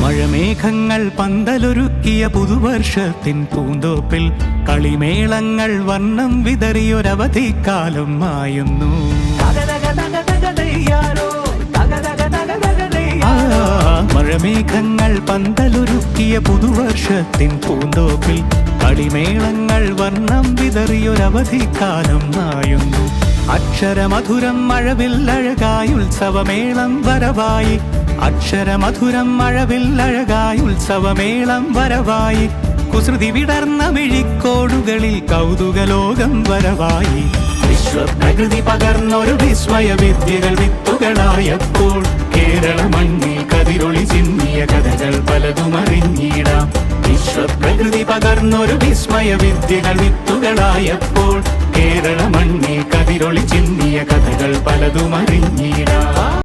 മഴമേഘങ്ങൾ പന്തലൊരുക്കിയ പുതുവർഷത്തിൻ പൂന്തോപ്പിൽ കളിമേളങ്ങൾ വർണ്ണം വിതറിയൊരവധിക്കാലം മായുന്നു. മഴമേഘങ്ങൾ പന്തലൊരുക്കിയ പുതുവർഷത്തിൻ പൂന്തോപ്പിൽ കളിമേളങ്ങൾ വർണ്ണം വിതറിയൊരവധിക്കാലം മായുന്നു. അക്ഷരമധുരം മഴവില്ലഴകായി ഉത്സവമേളം വരവായി, അക്ഷരമധുരം മഴവില്ലഴകായി ഉത്സവമേളം വരവായി, കുസൃതി വിടർന്ന മിഴിക്കോടുകളിൽ കൗതുകലോകം വരവായി. വിശ്വപ്രകൃതി പകർന്നൊരു വിസ്മയ വിദ്യകൾ വിത്തുകളായപ്പോൾ കേരള മണ്ണിൽ കതിരൊളി ചിന്നിയ കഥകൾ പലതും അറിഞ്ഞിടാം. വിശ്വപ്രകൃതി പകർന്നൊരു വിസ്മയ വിദ്യകൾ വിത്തുകളായപ്പോൾ കേരള മണ്ണിൽ കതിരൊളി ചിന്നിയ കഥകൾ പലതും അറിഞ്ഞിടാം.